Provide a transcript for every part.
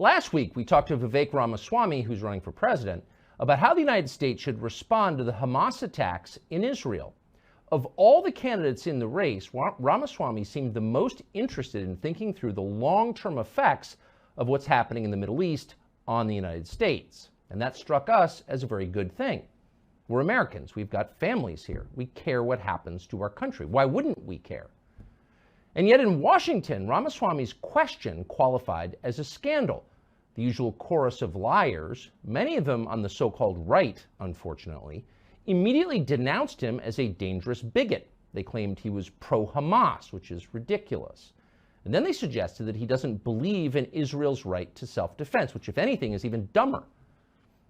Last week, we talked to Vivek Ramaswamy, who's running for president, about how the United States should respond to the Hamas attacks in Israel. Of all the candidates in the race, Ramaswamy seemed the most interested in thinking through the long-term effects of what's happening in the Middle East on the United States. And that struck us as a very good thing. We're Americans. We've got families here. We care what happens to our country. Why wouldn't we care? And yet in Washington, Ramaswamy's question qualified as a scandal. The usual chorus of liars, many of them on the so-called right, unfortunately, immediately denounced him as a dangerous bigot. They claimed he was pro-Hamas, which is ridiculous. And then they suggested that he doesn't believe in Israel's right to self-defense, which, if anything, is even dumber.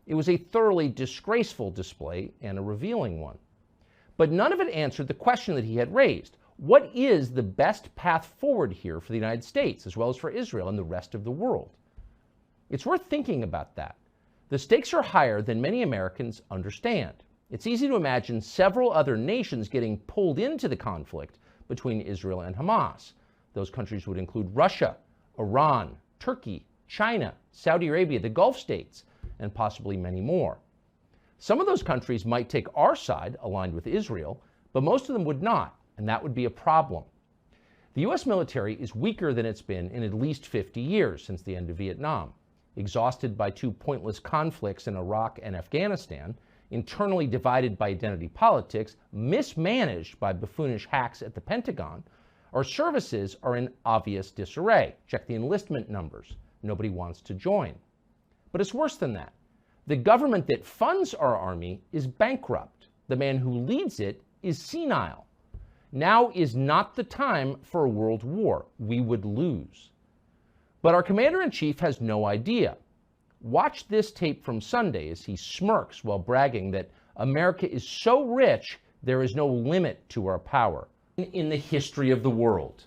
It was a thoroughly disgraceful display and a revealing one. But none of it answered the question that he had raised. What is the best path forward here for the United States, as well as for Israel and the rest of the world? It's worth thinking about that. The stakes are higher than many Americans understand. It's easy to imagine several other nations getting pulled into the conflict between Israel and Hamas. Those countries would include Russia, Iran, Turkey, China, Saudi Arabia, the Gulf states, and possibly many more. Some of those countries might take our side, aligned with Israel, but most of them would not, and that would be a problem. The U.S. military is weaker than it's been in at least 50 years since the end of Vietnam. Exhausted by two pointless conflicts in Iraq and Afghanistan, internally divided by identity politics, mismanaged by buffoonish hacks at the Pentagon, our services are in obvious disarray. Check the enlistment numbers. Nobody wants to join. But it's worse than that. The government that funds our army is bankrupt. The man who leads it is senile. Now is not the time for a world war. We would lose. But our commander-in-chief has no idea. Watch this tape from Sunday as he smirks while bragging that America is so rich there is no limit to our power. In the history of the world,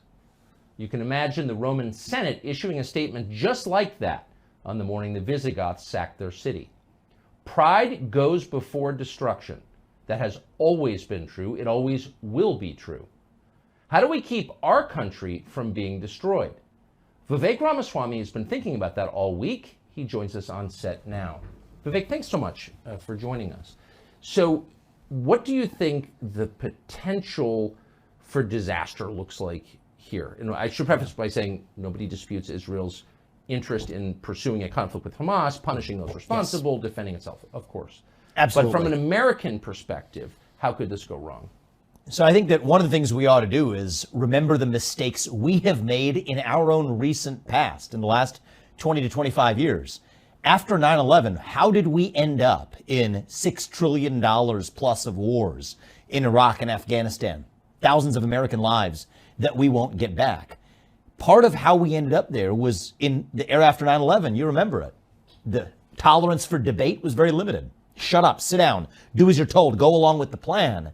you can imagine the Roman Senate issuing a statement just like that on the morning the Visigoths sacked their city. Pride goes before destruction. That has always been true. It always will be true. How do we keep our country from being destroyed? Vivek Ramaswamy has been thinking about that all week. He joins us on set now. Vivek, thanks so much for joining us. So what do you think the potential for disaster looks like here? And I should preface by saying nobody disputes Israel's interest in pursuing a conflict with Hamas, punishing those responsible, yes, defending itself, of course. Absolutely. But from an American perspective, how could this go wrong? So I think that one of the things we ought to do is remember the mistakes we have made in our own recent past, in the last 20 to 25 years. After 9/11, how did we end up in $6 trillion plus of wars in Iraq and Afghanistan? Thousands of American lives that we won't get back. Part of how we ended up there was in the era after 9/11. You remember it. The tolerance for debate was very limited. Shut up, sit down, do as you're told, go along with the plan.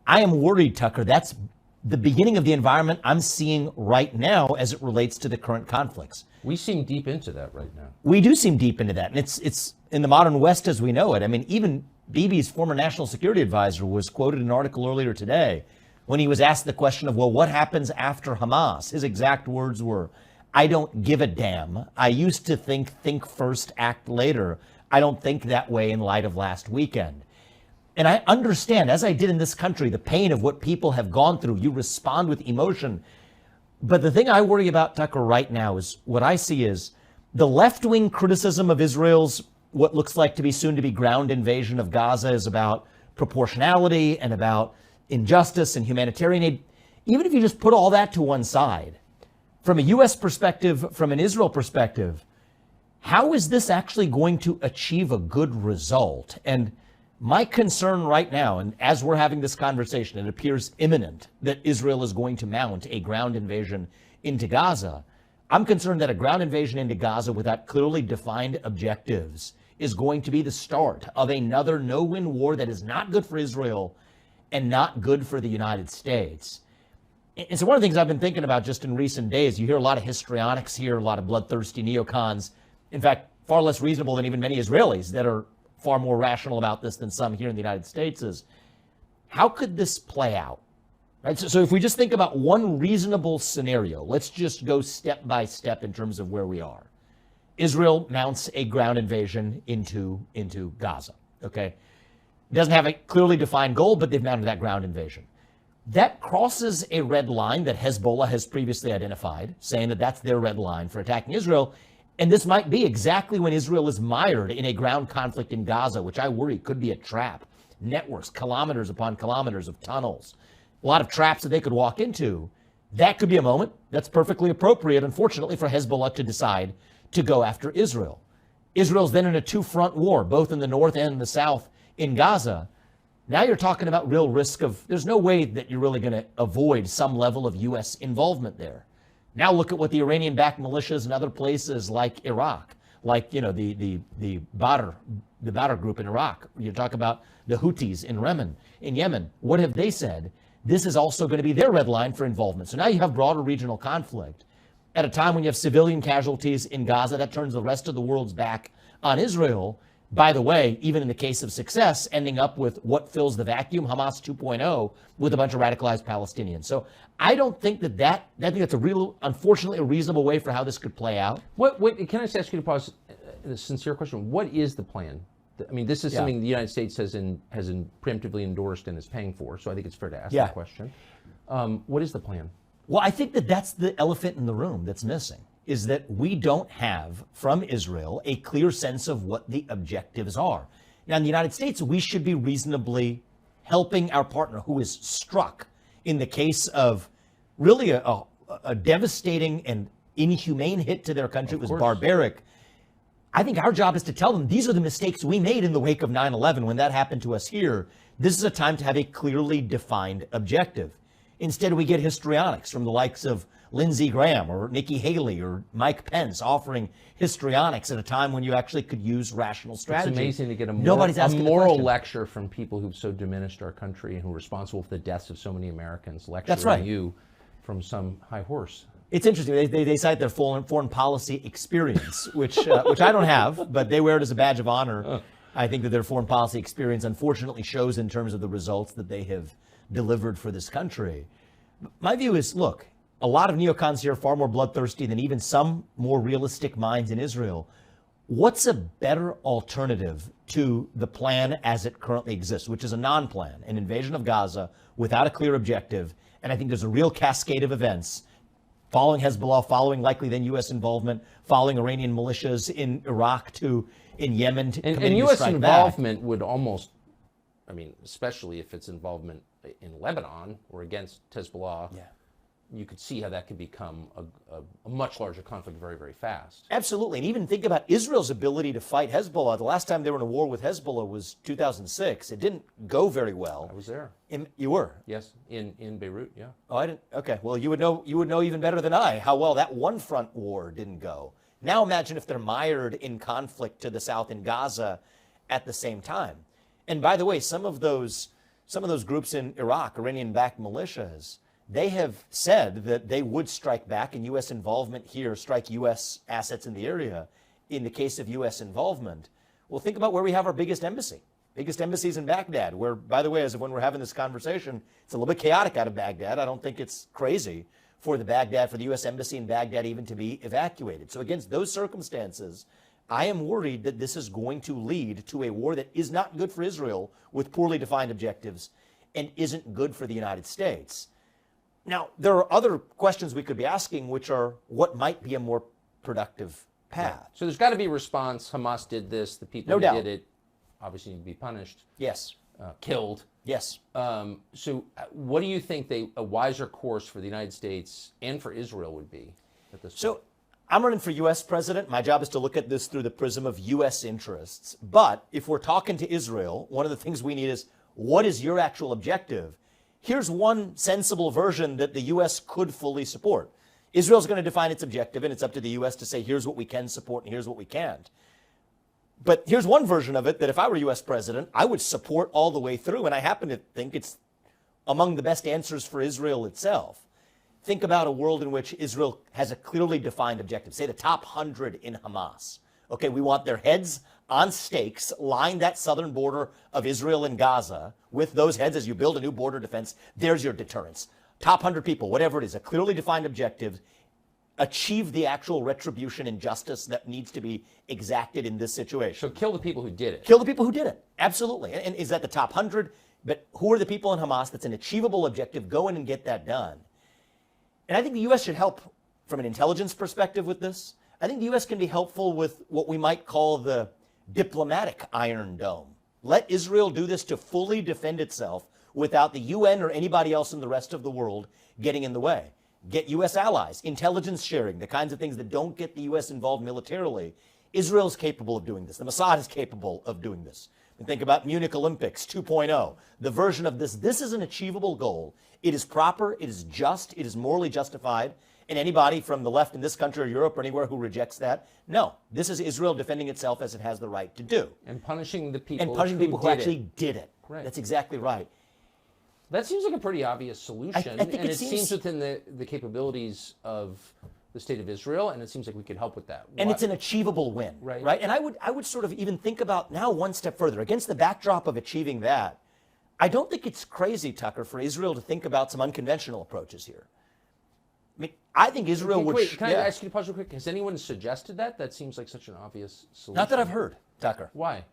I am worried, Tucker, that's the beginning of the environment I'm seeing right now as it relates to the current conflicts. We seem deep into that right now. We do seem deep into that. And it's in the modern West as we know it. I mean, even Bibi's former national security advisor was quoted in an article earlier today when he was asked the question of, well, what happens after Hamas? His exact words were, I don't give a damn. I used to think first, act later. I don't think that way in light of last weekend. And I understand, as I did in this country, the pain of what people have gone through. You respond with emotion. But the thing I worry about, Tucker, right now is what I see is the left-wing criticism of Israel's what looks like to be soon to be ground invasion of Gaza is about proportionality and about injustice and humanitarian aid. Even if you just put all that to one side, from a U.S. perspective, from an Israel perspective, how is this actually going to achieve a good result? And my concern right now, and as we're having this conversation, it appears imminent that Israel is going to mount a ground invasion into Gaza. I'm concerned that a ground invasion into Gaza without clearly defined objectives is going to be the start of another no-win war that is not good for Israel and not good for the United States. And so one of the things I've been thinking about just in recent days, you hear a lot of histrionics here, a lot of bloodthirsty neocons, in fact, far less reasonable than even many Israelis that are far more rational about this than some here in the United States, is how could this play out? Right? So if we just think about one reasonable scenario, let's just go step by step in terms of where we are. Israel mounts a ground invasion into Gaza, okay? Doesn't have a clearly defined goal, but they've mounted that ground invasion. That crosses a red line that Hezbollah has previously identified, saying that that's their red line for attacking Israel. And this might be exactly when Israel is mired in a ground conflict in Gaza, which I worry could be a trap. Networks, kilometers upon kilometers of tunnels, a lot of traps that they could walk into. That could be a moment that's perfectly appropriate, unfortunately, for Hezbollah to decide to go after Israel. Israel's then in a two-front war, both in the north and the south in Gaza. Now you're talking about real risk of, there's no way that you're really going to avoid some level of U.S. involvement there. Now look at what the Iranian-backed militias in other places like Iraq, like, the Badr group in Iraq. You talk about the Houthis in Yemen. What have they said? This is also going to be their red line for involvement. So now you have broader regional conflict. At a time when you have civilian casualties in Gaza, that turns the rest of the world's back on Israel. By the way, even in the case of success, ending up with what fills the vacuum, Hamas 2.0, with a bunch of radicalized Palestinians. So I don't think I think that's unfortunately, a reasonable way for how this could play out. Can I just ask you to pause a sincere question? What is the plan? I mean, this is something the United States has preemptively endorsed and is paying for, so I think it's fair to ask that question. What is the plan? Well, I think that's the elephant in the room that's missing, is that we don't have from Israel a clear sense of what the objectives are. Now, in the United States, we should be reasonably helping our partner who is struck in the case of really a devastating and inhumane hit to their country. It was barbaric. I think our job is to tell them these are the mistakes we made in the wake of 9/11 when that happened to us here. This is a time to have a clearly defined objective. Instead, we get histrionics from the likes of Lindsey Graham or Nikki Haley or Mike Pence offering histrionics at a time when you actually could use rational strategy. It's amazing to get a moral lecture from people who've so diminished our country and who are responsible for the deaths of so many Americans, lecturing you from some high horse. It's interesting. They cite their foreign policy experience, which I don't have, but they wear it as a badge of honor. I think that their foreign policy experience unfortunately shows in terms of the results that they have delivered for this country. My view is, look, a lot of neocons here are far more bloodthirsty than even some more realistic minds in Israel. What's a better alternative to the plan as it currently exists, which is a non-plan, an invasion of Gaza without a clear objective? And I think there's a real cascade of events following Hezbollah, following likely then U.S. involvement, following Iranian militias in Iraq in Yemen. And U.S. involvement would almost, I mean, especially if it's involvement in Lebanon or against Hezbollah, you could see how that could become a much larger conflict very, very fast. Absolutely. And even think about Israel's ability to fight Hezbollah. The last time they were in a war with Hezbollah was 2006. It didn't go very well. I was there. You were? Yes, in Beirut, yeah. Oh, I didn't. Okay. Well, you would know even better than I how well that one front war didn't go. Now imagine if they're mired in conflict to the south in Gaza at the same time. And by the way, some of those groups in Iraq, Iranian-backed militias, they have said that they would strike back, and U.S. involvement here, strike U.S. assets in the area in the case of U.S. involvement. Well, think about where we have our biggest embassy. Biggest embassies in Baghdad, where, by the way, as of when we're having this conversation, it's a little bit chaotic out of Baghdad. I don't think it's crazy for the U.S. embassy in Baghdad even to be evacuated. So against those circumstances, I am worried that this is going to lead to a war that is not good for Israel with poorly defined objectives and isn't good for the United States. Now, there are other questions we could be asking, which are what might be a more productive path. Right. So there's got to be a response. Hamas did this. The people who did it obviously need to be punished. Yes. Killed. Yes. So what do you think a wiser course for the United States and for Israel would be at this point? So I'm running for U.S. president. My job is to look at this through the prism of U.S. interests. But if we're talking to Israel, one of the things we need is, what is your actual objective? Here's one sensible version that the U.S. could fully support. Israel's going to define its objective, and it's up to the U.S. to say, here's what we can support and here's what we can't. But here's one version of it that if I were U.S. president, I would support all the way through, and I happen to think it's among the best answers for Israel itself. Think about a world in which Israel has a clearly defined objective, say the top 100 in Hamas. Okay, we want their heads on stakes, line that southern border of Israel and Gaza. With those heads, as you build a new border defense, there's your deterrence. Top 100 people, whatever it is, a clearly defined objective, achieve the actual retribution and justice that needs to be exacted in this situation. So kill the people who did it. Kill the people who did it. Absolutely. And is that the top 100? But who are the people in Hamas? That's an achievable objective. Go in and get that done. And I think the U.S. should help from an intelligence perspective with this. I think the U.S. can be helpful with what we might call the diplomatic Iron Dome. Let Israel do this to fully defend itself without the UN or anybody else in the rest of the world getting in the way. Get U.S. allies, intelligence sharing, the kinds of things that don't get the U.S. involved militarily. Israel's capable of doing this. The Mossad is capable of doing this. And think about Munich Olympics 2.0, the version of this. This is an achievable goal. It is proper, it is just, it is morally justified. And anybody from the left in this country or Europe or anywhere who rejects that, no, this is Israel defending itself as it has the right to do. And punishing the people who actually did it. Right. That's exactly right. That seems like a pretty obvious solution. I think and it it seems within the capabilities of the state of Israel, and it seems like we could help with that. And it's an achievable win, right? And I would sort of even think about now one step further. Against the backdrop of achieving that, I don't think it's crazy, Tucker, for Israel to think about some unconventional approaches here. I mean, I think Israel would... Wait, can I ask you to pause real quick? Has anyone suggested that? That seems like such an obvious solution. Not that I've heard, Tucker. Why?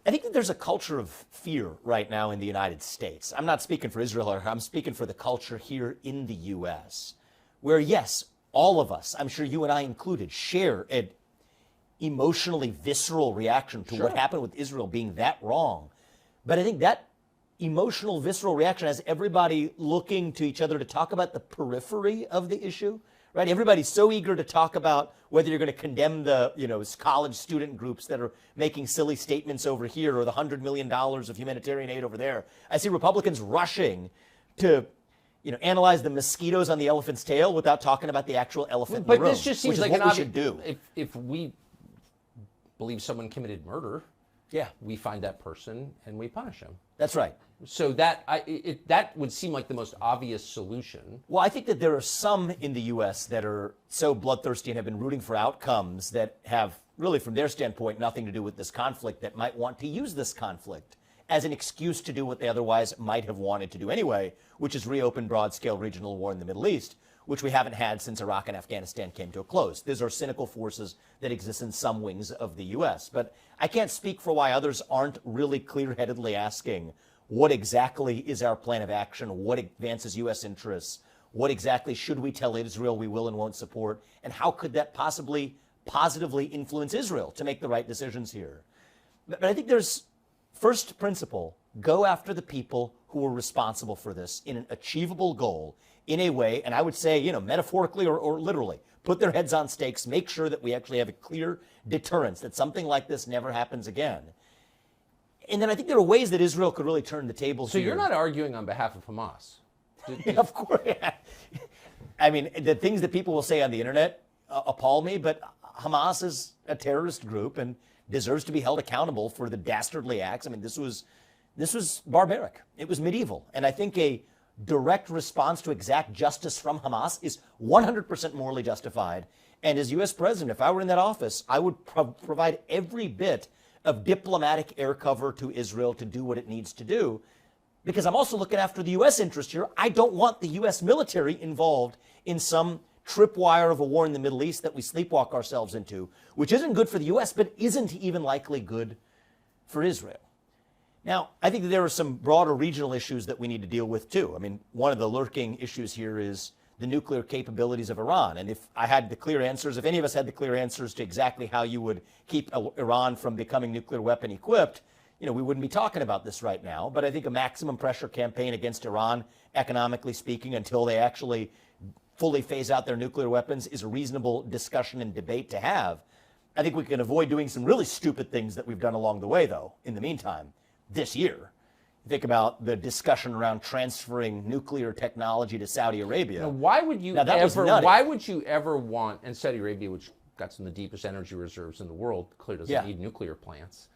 I think that there's a culture of fear right now in the United States. I'm not speaking for Israel, I'm speaking for the culture here in the U.S., where, yes, all of us, I'm sure you and I included, share an emotionally visceral reaction to what happened with Israel being that wrong. But I think that emotional, visceral reaction has everybody looking to each other to talk about the periphery of the issue, right? Everybody's so eager to talk about whether you're going to condemn the, college student groups that are making silly statements over here or the $100 million of humanitarian aid over there. I see Republicans rushing to, analyze the mosquitoes on the elephant's tail without talking about the actual elephant in the room. But this just seems like what we should do. If we believe someone committed murder, we find that person and we punish him. That's right. So that would seem like the most obvious solution. Well, I think that there are some in the U.S. that are so bloodthirsty and have been rooting for outcomes that have really, from their standpoint, nothing to do with this conflict, that might want to use this conflict as an excuse to do what they otherwise might have wanted to do anyway, which is reopen broad-scale regional war in the Middle East, which we haven't had since Iraq and Afghanistan came to a close. These are cynical forces that exist in some wings of the U.S. But I can't speak for why others aren't really clear-headedly asking, what exactly is our plan of action? What advances U.S. interests? What exactly should we tell Israel we will and won't support? And how could that possibly positively influence Israel to make the right decisions here? But I think there's, first principle, go after the people who are responsible for this in an achievable goal, in a way, and I would say, metaphorically or literally, put their heads on stakes, make sure that we actually have a clear deterrence, that something like this never happens again. And then I think there are ways that Israel could really turn the tables So here. you're not arguing on behalf of Hamas? Yeah, of course. I mean, the things that people will say on the internet appall me, but Hamas is a terrorist group and deserves to be held accountable for the dastardly acts. I mean, this was barbaric. It was medieval. And I think a direct response to exact justice from Hamas is 100% morally justified. And as U.S. president, if I were in that office, I would provide every bit of diplomatic air cover to Israel to do what it needs to do, because I'm also looking after the U.S. interest here. I don't want the U.S. military involved in some tripwire of a war in the Middle East that we sleepwalk ourselves into, which isn't good for the U.S., but isn't even likely good for Israel. Now, I think that there are some broader regional issues that we need to deal with, too. I mean, one of the lurking issues here is the nuclear capabilities of Iran. And if I had the clear answers, if any of us had the clear answers to exactly how you would keep Iran from becoming nuclear weapon equipped, we wouldn't be talking about this right now. But I think a maximum pressure campaign against Iran, economically speaking, until they actually fully phase out their nuclear weapons is a reasonable discussion and debate to have. I think we can avoid doing some really stupid things that we've done along the way, though, in the meantime, this year. Think about the discussion around transferring nuclear technology to Saudi Arabia. Now, why would you ever want, and Saudi Arabia, which got some of the deepest energy reserves in the world, clearly doesn't need nuclear plants,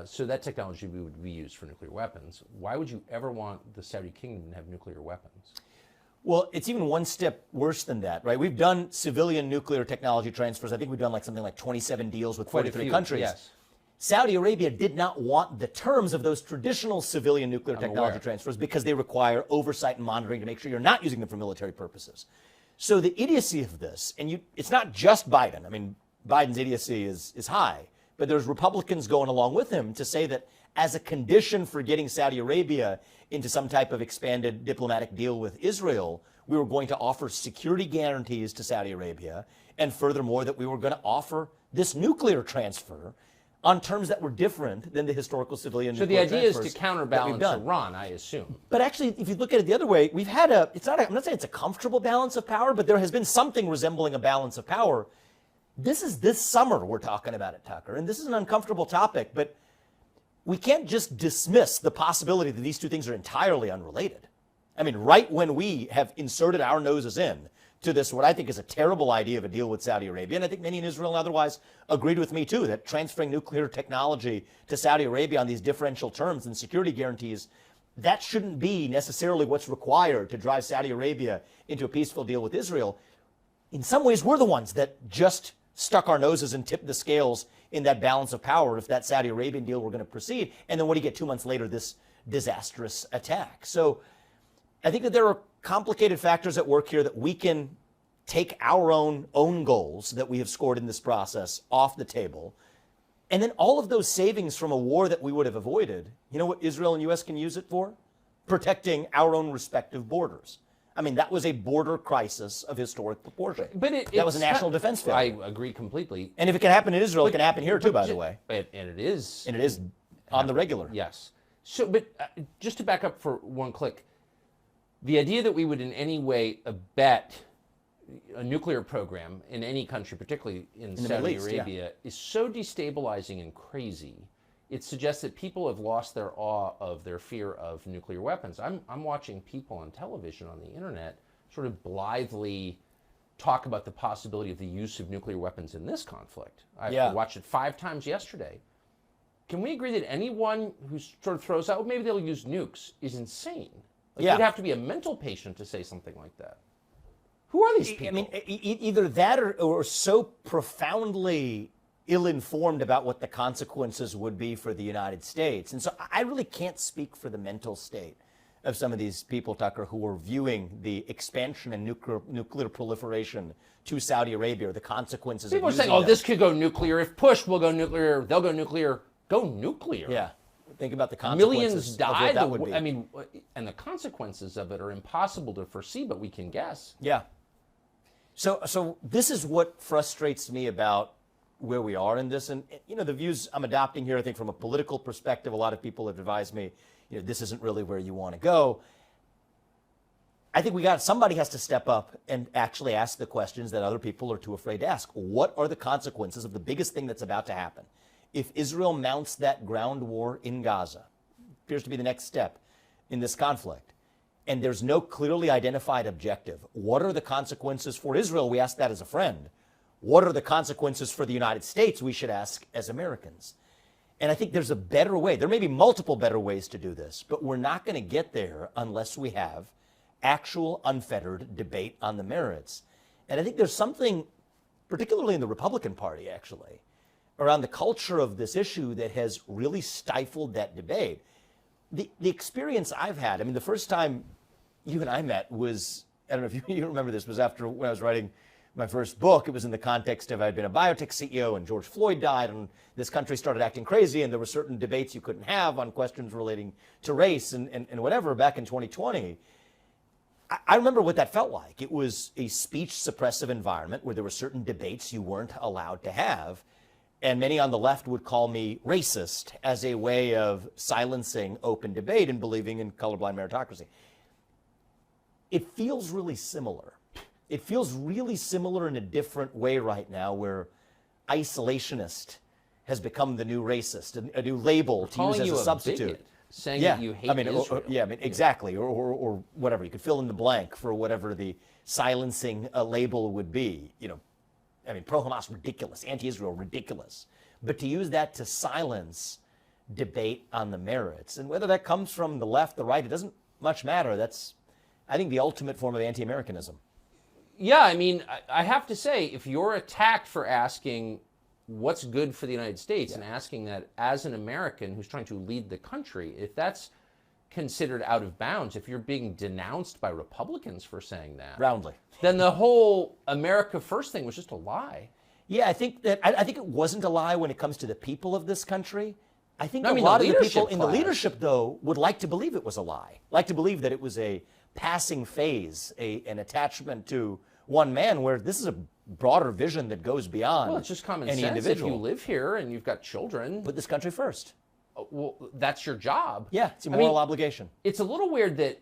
so that technology would be used for nuclear weapons. Why would you ever want the Saudi kingdom to have nuclear weapons? Well, it's even one step worse than that, right? We've done civilian nuclear technology transfers. I think we've done something like 27 deals with 43 countries. Yes. Saudi Arabia did not want the terms of those traditional civilian nuclear technology transfers because they require oversight and monitoring to make sure you're not using them for military purposes. So the idiocy of this, and it's not just Biden. I mean, Biden's idiocy is high, but there's Republicans going along with him to say that as a condition for getting Saudi Arabia into some type of expanded diplomatic deal with Israel, we were going to offer security guarantees to Saudi Arabia, and furthermore, that we were going to offer this nuclear transfer on terms that were different than the historical civilian nuclear transfers. So the idea is to counterbalance Iran, I assume. But actually, if you look at it the other way, we've had I'm not saying it's a comfortable balance of power, but there has been something resembling a balance of power. This is this summer we're talking about it, Tucker, and this is an uncomfortable topic, but we can't just dismiss the possibility that these two things are entirely unrelated. I mean, right when we have inserted our noses in to this, what I think is a terrible idea of a deal with Saudi Arabia, and I think many in Israel and otherwise agreed with me too, that transferring nuclear technology to Saudi Arabia on these differential terms and security guarantees, that shouldn't be necessarily what's required to drive Saudi Arabia into a peaceful deal with Israel. In some ways, we're the ones that just stuck our noses and tipped the scales in that balance of power if that Saudi Arabian deal were going to proceed. And then what do you get 2 months later? This disastrous attack. So I think that there are complicated factors at work here that we can take our own goals that we have scored in this process off the table. And then all of those savings from a war that we would have avoided, you know what Israel and U.S. can use it for? Protecting our own respective borders. I mean, that was a border crisis of historic proportion. But that was a national defense failure. I agree completely. And if it can happen in Israel, it can happen here too, by the way. And it is. And it is on the regular. Yes. So, but just to back up for one click, the idea that we would in any way abet a nuclear program in any country, particularly in Saudi Arabia, is so destabilizing and crazy. It suggests that people have lost their awe of their fear of nuclear weapons. I'm watching people on television, on the internet, sort of blithely talk about the possibility of the use of nuclear weapons in this conflict. I watched it 5 times yesterday. Can we agree that anyone who sort of throws out, well, maybe they'll use nukes, is insane? Like, you'd have to be a mental patient to say something like that. Who are these people? I mean, either that or so profoundly ill-informed about what the consequences would be for the United States. And so I really can't speak for the mental state of some of these people, Tucker, who are viewing the expansion and nuclear proliferation to Saudi Arabia, or the consequences people of are saying, oh, this could go nuclear. If pushed, we'll go nuclear. They'll go nuclear. Go nuclear. Yeah. Think about the consequences. Millions died. Of what that would be. I mean, and the consequences of it are impossible to foresee, but we can guess. Yeah. So this is what frustrates me about where we are in this. And, you know, the views I'm adopting here, I think from a political perspective, a lot of people have advised me, you know, this isn't really where you want to go. I think somebody has to step up and actually ask the questions that other people are too afraid to ask. What are the consequences of the biggest thing that's about to happen? If Israel mounts that ground war in Gaza, appears to be the next step in this conflict, and there's no clearly identified objective, what are the consequences for Israel? We ask that as a friend. What are the consequences for the United States? We should ask as Americans. And I think there's a better way. There may be multiple better ways to do this, but we're not going to get there unless we have actual unfettered debate on the merits. And I think there's something, particularly in the Republican Party, actually, around the culture of this issue that has really stifled that debate. The experience I've had, I mean, the first time you and I met was, I don't know if you remember this, was after when I was writing my first book. It was in the context of I'd been a biotech CEO and George Floyd died and this country started acting crazy and there were certain debates you couldn't have on questions relating to race and whatever back in 2020. I remember what that felt like. It was a speech suppressive environment where there were certain debates you weren't allowed to have. And many on the left would call me racist as a way of silencing open debate and believing in colorblind meritocracy. It feels really similar. It feels really similar in a different way right now, where isolationist has become the new racist, a new label to use as a substitute. Bigot, saying that you hate Israel. Exactly, or whatever. You could fill in the blank for whatever the silencing label would be. You know, I mean, pro-Hamas, ridiculous. Anti-Israel, ridiculous. But to use that to silence debate on the merits, and whether that comes from the left, the right, it doesn't much matter. That's, I think, the ultimate form of anti-Americanism. Yeah, I mean, I have to say, if you're attacked for asking what's good for the United States and asking that as an American who's trying to lead the country, if that's considered out of bounds, if you're being denounced by Republicans for saying that, Roundly. then the whole America First thing was just a lie. Yeah, I think it wasn't a lie when it comes to the people of this country. I think No, I a mean, lot the of the people leadership in the class. leadership, though, would like to believe it was a lie, like to believe that it was a passing phase, an attachment to one man, where this is a broader vision that goes beyond Well, it's just common any sense. individual. If you live here and you've got children, Put this country first. well, that's your job. Yeah, it's a I moral mean, obligation. It's a little weird that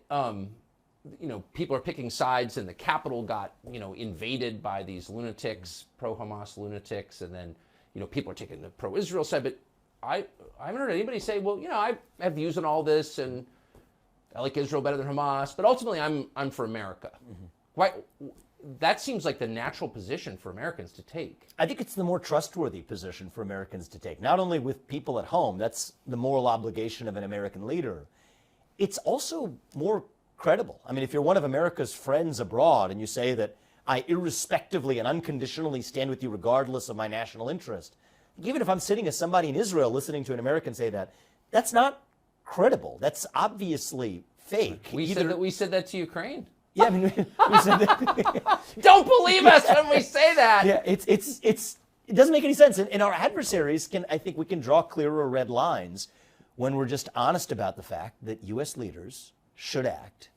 people are picking sides, and the Capitol got invaded by these lunatics, pro-Hamas lunatics, and then people are taking the pro-Israel side. But I haven't heard anybody say, well, I have views on all this, and I like Israel better than Hamas, but ultimately I'm for America. Mm-hmm. Why? That seems like the natural position for Americans to take. I think it's the more trustworthy position for Americans to take, not only with people at home, that's the moral obligation of an American leader. It's also more credible. I mean, if you're one of America's friends abroad and you say that I irrespectively and unconditionally stand with you regardless of my national interest, even if I'm sitting as somebody in Israel listening to an American say that, that's not credible. That's obviously fake. We said that to Ukraine. Yeah, I mean, we said that. Don't believe us when we say that. Yeah, it doesn't make any sense. And our adversaries I think we can draw clearer red lines when we're just honest about the fact that U.S. leaders should act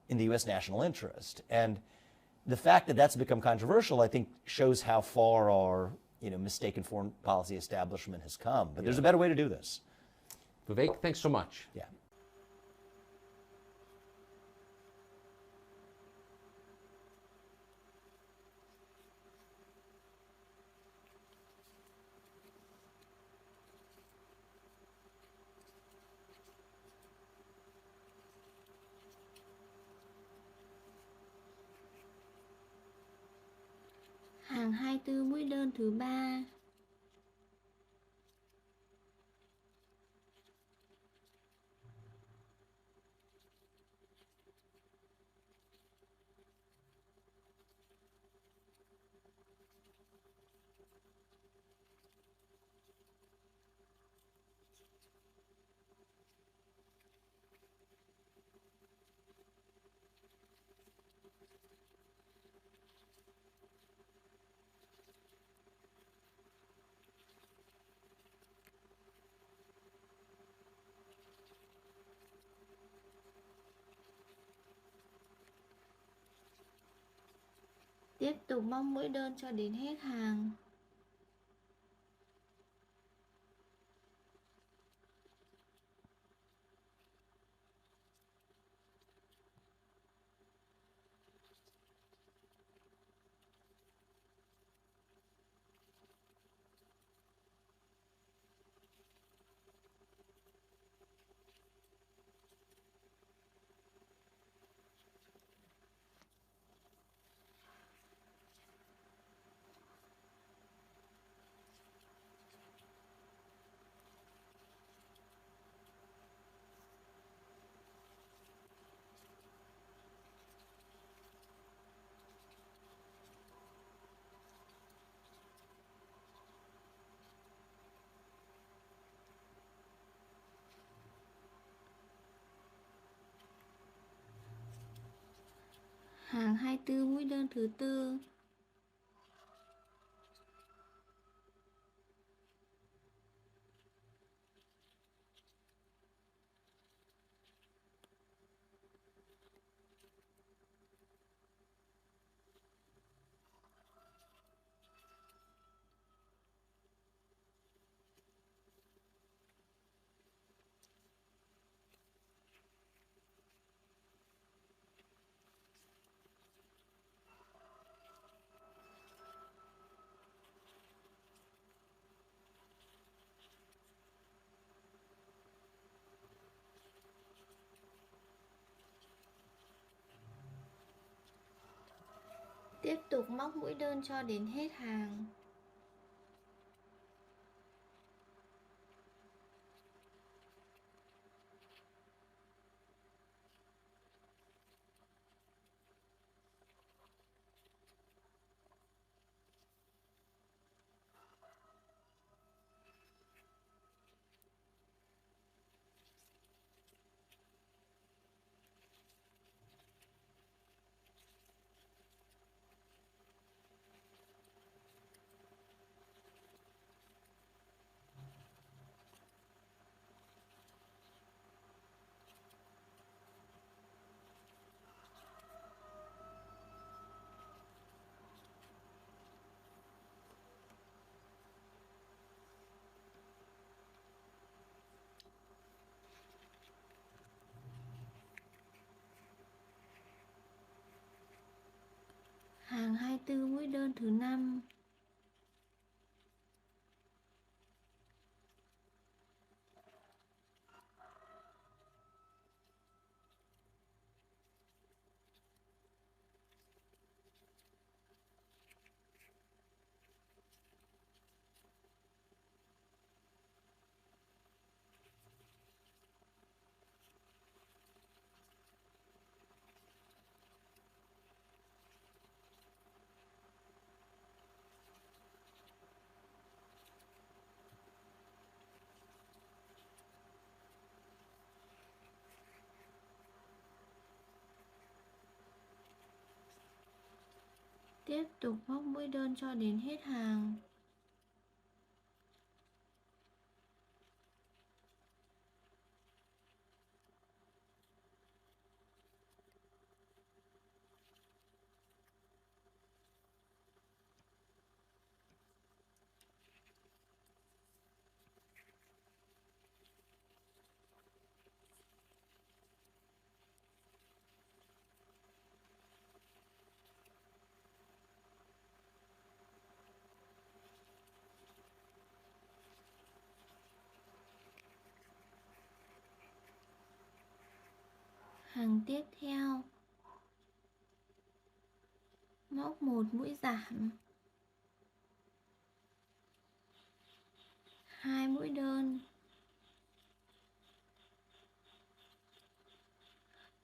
in the U.S. national interest. And the fact that that's become controversial, I think, shows how far our mistaken foreign policy establishment has come. But there's a better way to do this. Vivek, thanks so much. Yeah. Hàng 24 mũi đơn thứ 3. Tiếp tục móc mũi đơn cho đến hết hàng. Hàng 24 mũi đơn thứ 4. Tiếp tục móc mũi đơn cho đến hết hàng. 24 mũi đơn thứ 5. Tiếp tục móc mũi đơn cho đến hết hàng. Hàng tiếp theo, móc một mũi giảm, 2 mũi đơn,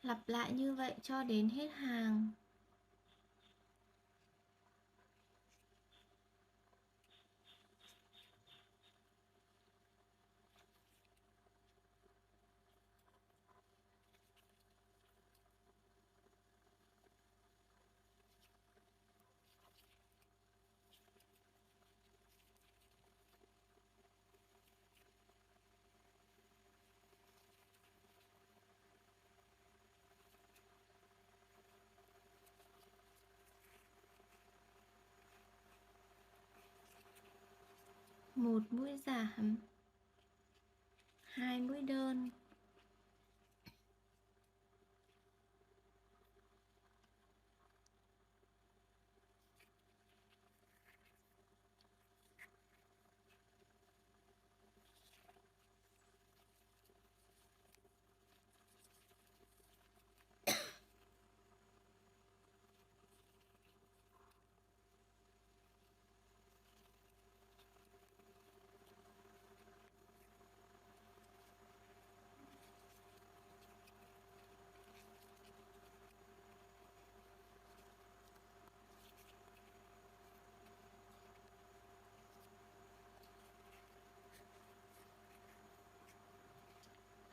lặp lại như vậy cho đến hết hàng. Một mũi giảm, 2 mũi đơn,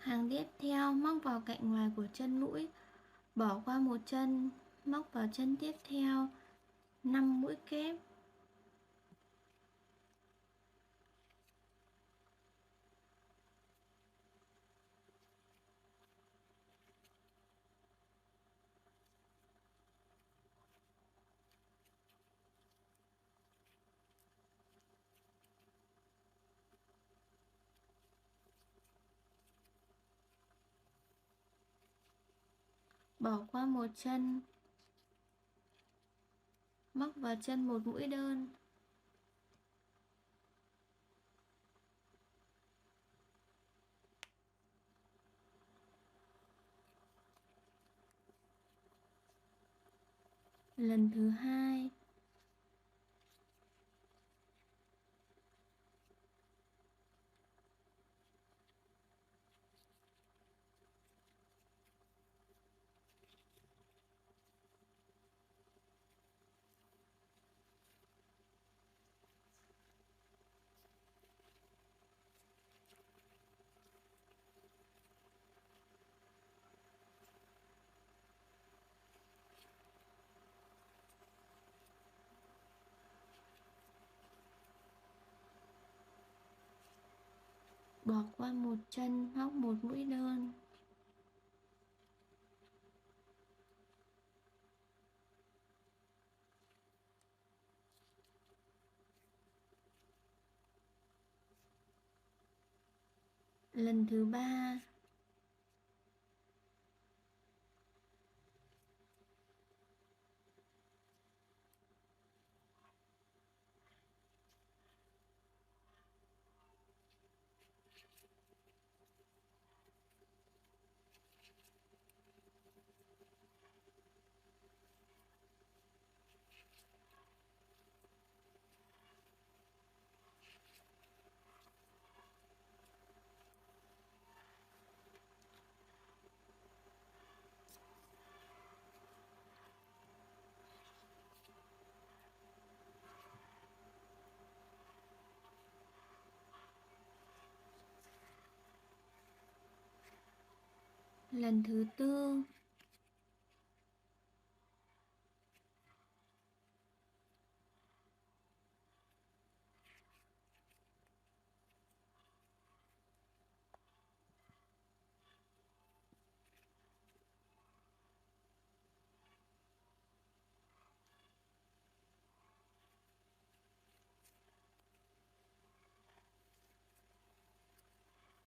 hàng tiếp theo móc vào cạnh ngoài của chân mũi, bỏ qua một chân, móc vào chân tiếp theo, 5 mũi kép. Bỏ qua một chân, móc vào chân một mũi đơn, lần thứ hai, bỏ qua một chân, móc một mũi đơn, lần thứ ba, lần thứ tư